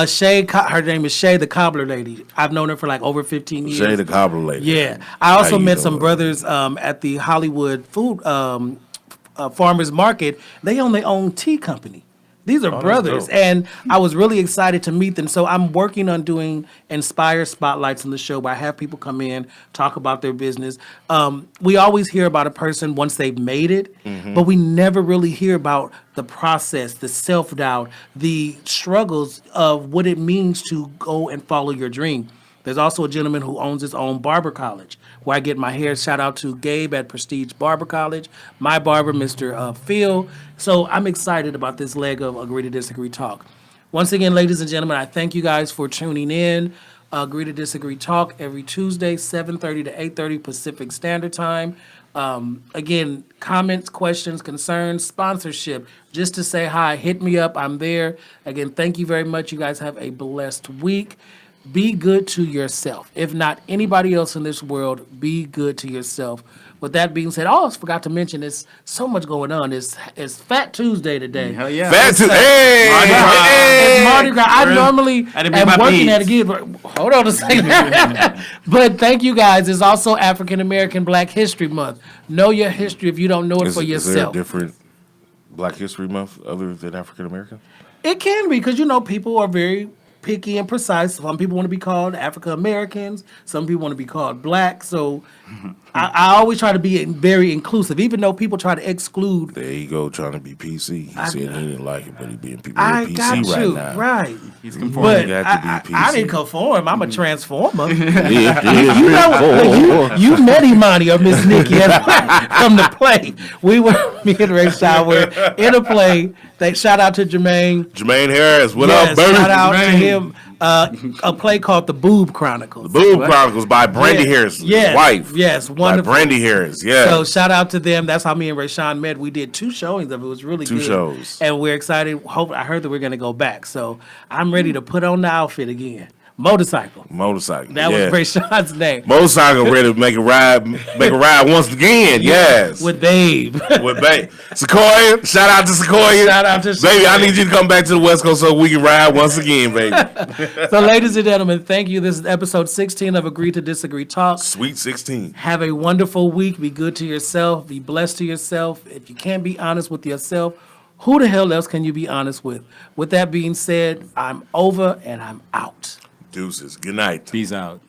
Speaker 1: Shay, her name is Shay, the cobbler lady. I've known her for like over 15 years.
Speaker 2: Shay the cobbler lady.
Speaker 1: Yeah, I also
Speaker 2: How you
Speaker 1: met some
Speaker 2: doing?
Speaker 1: brothers at the Hollywood Food Farmers Market. They own their own tea company. These are brothers,
Speaker 2: dope.
Speaker 1: and I was really excited to meet them. So I'm working on doing Inspire Spotlights in the show where I have people come in, talk about their business. We always hear about a person once they've made it, but we never really hear about the process, the self-doubt, the struggles of what it means to go and follow your dream. There's also a gentleman who owns his own barber college where I get my hair. Shout out to Gabe at Prestige Barber College, my barber, Mr. Phil. So I'm excited about this leg of Agree to Disagree Talk. Once again, ladies and gentlemen, I thank you guys for tuning in. Agree to Disagree Talk every Tuesday, 7:30 to 8:30 Pacific Standard Time. Again, comments, questions, concerns, sponsorship, just to say hi, hit me up. I'm there. Again, thank you very much. You guys have a blessed week. Be good to yourself. If not anybody else in this world, be good to yourself. With that being said, I also forgot to mention there's so much going on. It's Fat Tuesday today.
Speaker 3: Hell yeah.
Speaker 2: Hey!
Speaker 1: It's Mardi Gras. I normally
Speaker 3: I didn't bring
Speaker 1: am
Speaker 3: my
Speaker 1: working
Speaker 3: beads.
Speaker 1: at a gig. But hold on a second. But thank you guys. It's also African American Black History Month. Know your history if you don't know it for
Speaker 2: Is there a
Speaker 1: yourself.
Speaker 2: different Black History Month other than African American?
Speaker 1: It can be because people are very picky and precise. Some people want to be called African Americans. Some people want to be called Black. So I always try to be very inclusive, even though people try to exclude.
Speaker 2: There you go, trying to be PC. He said he didn't like it, but he being very
Speaker 1: I
Speaker 2: PC
Speaker 1: got
Speaker 2: right
Speaker 1: you
Speaker 2: now.
Speaker 1: right,
Speaker 3: He's conforming.
Speaker 1: but
Speaker 2: got to be
Speaker 1: I
Speaker 2: PC.
Speaker 1: didn't conform. I'm a transformer.
Speaker 2: Yeah,
Speaker 1: You know, you met Imani or Miss Nikki from the play. Me and Rayshawn were in a play. Shout out to Jermaine.
Speaker 2: Jermaine Harris, what
Speaker 1: Yes,
Speaker 2: up, baby?
Speaker 1: shout out to
Speaker 3: Jermaine.
Speaker 1: him. A play called The Boob Chronicles.
Speaker 2: Boob Chronicles by Brandy
Speaker 1: Yeah.
Speaker 2: Harris'
Speaker 1: Yes.
Speaker 2: wife.
Speaker 1: Yes,
Speaker 2: By
Speaker 1: wonderful.
Speaker 2: Brandy Harris, yeah.
Speaker 1: So shout out to them. That's how me and Rayshawn met. We did 2 showings of it. It was really
Speaker 2: Two
Speaker 1: good.
Speaker 2: shows.
Speaker 1: And we're excited. I heard that we're going to go back. So I'm ready to put on the outfit again. Motorcycle.
Speaker 2: Motorcycle.
Speaker 1: That
Speaker 2: yeah.
Speaker 1: was Rayshawn's name.
Speaker 2: Motorcycle ready to make a ride once again. Yes.
Speaker 1: With Babe.
Speaker 2: With babe. Sequoia. Shout out to Sequoia.
Speaker 1: Shout out to
Speaker 2: Baby, I
Speaker 1: Sequoia.
Speaker 2: need you to come back to the West Coast so we can ride once again, baby.
Speaker 1: So ladies and gentlemen, thank you. This is episode 16 of Agree to Disagree Talk.
Speaker 2: Sweet 16.
Speaker 1: Have a wonderful week. Be good to yourself. Be blessed to yourself. If you can't be honest with yourself, who the hell else can you be honest with? With that being said, I'm over and I'm out.
Speaker 2: Deuces. Good night.
Speaker 3: Peace out.